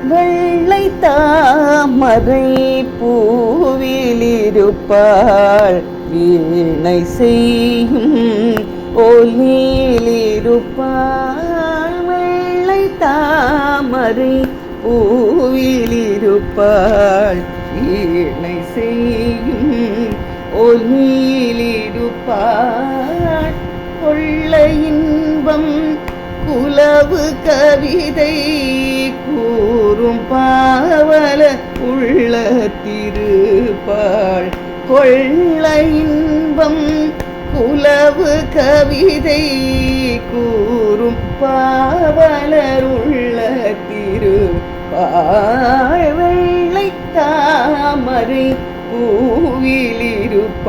வெள்ளை தாமரை பூவிலிருப்பாள், வீணை செய்யும் ஒலியிலிருப்பாள். வெள்ளை தாமரை பூவிலிருப்பாள், வீணை செய்யும் ஒலியிலிருப்பாள். கொள்ள இன்பம் குலவு கவிதை கூறும் பாவல உள்ளத்திருப்பாள். கொள்ள இன்பம் குலவு கவிதை கூறும் பாவலர் உள்ளத்திருப்பாள். வெள்ளை தாமரை பூவிலிருப்பாள்,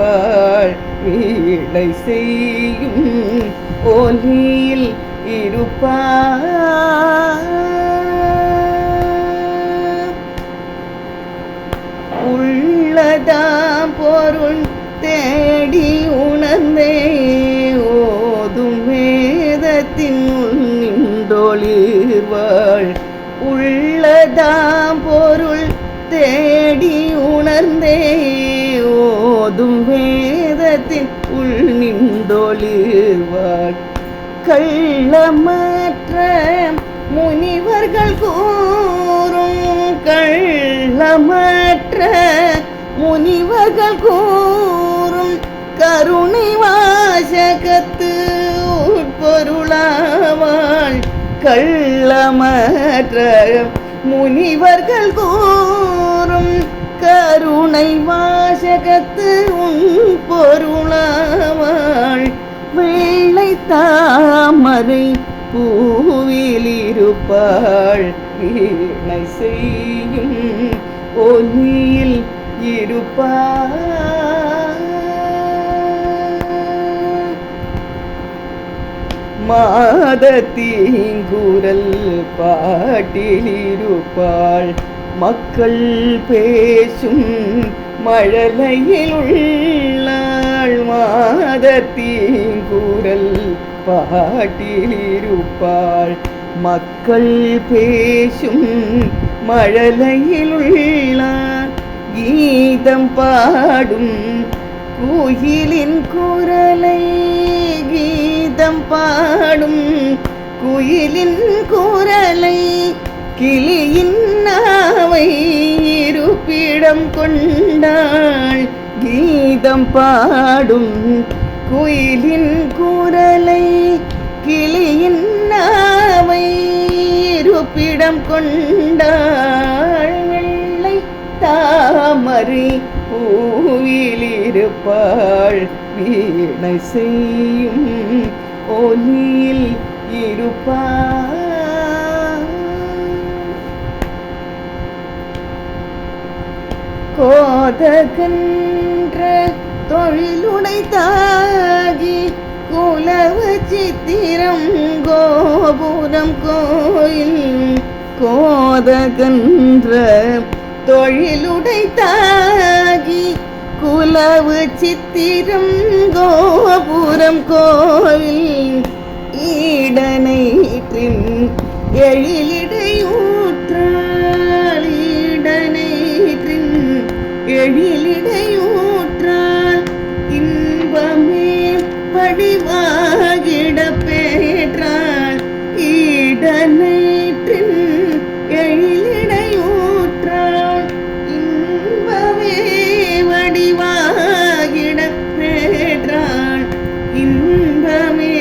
வீணை செய்யும் ஒலியில் இருப்பாள். உள்ளதாம் பொருள் தேடி உணர்ந்தே ஓதும் வேதத்தின் நின்றொளிர்வாள். உள்ளதாம் பொருள் தேடி உணர்ந்தே ஓதும் வேதத்தின் உள் நின்றொளிர்வாள். கள்ளமற்ற முனிவர்கள் கூறும், கள்ளமற்ற முனிவர்கள் கூறும் கருணை வாசகத்து உட்பொருளாவாள். கள்ளமற்ற முனிவர்கள் கூறும் கருணை வாசகத்து உட்பொருளாவாள். வெள்ளை தாமரை பூவிலிருப்பாள், வீணை செய்யும் ஒலியில் இருப்பாள். மாதத்தீங்குரல் பாட்டிலிருப்பாள், மக்கள் பேசும் மழலையில் உள்ளாள். மாதத்தீங்குரல் பாட்டிலிருப்பாள், மக்கள் பேசும் மழலையில் உள்ளாள். கீதம் பாடும் குயிலின் குரலை, கீதம் பாடும் குயிலின் குரலை கிளியின் நாவை இருப்பிடம் கொண்டாள். கீதம் பாடும் குயிலின் குரலை கிளியின் நாவை இருப்பிடம் கொண்டாள். வெள்ளை தாமரை பூவிலிருப்பாள், வீணை செய்யும் ஒலியில் இருப்பாள். கோதகன்ற தொழிலுடைத்தாகி குலவு சித்திரம் கோபுரம் கோயில். கோதகன்ற தொழிலுடைத்தாகி குலவு சித்திரம் கோபுரம் கோயில். ஈடனைற்றின் எழிலிடையூற்றாள், ஈடனைற்றின் எழிலிடையூற்றாள். இன்பமே படிவாகிட பேற்றாள், ஈடனைற்றின் எழிலிடையூற்றாள். இன்பமே வடிவாகிட பேற்றாள், இன்பமே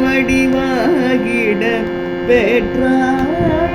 வடிவாகிட பெற்றாள்.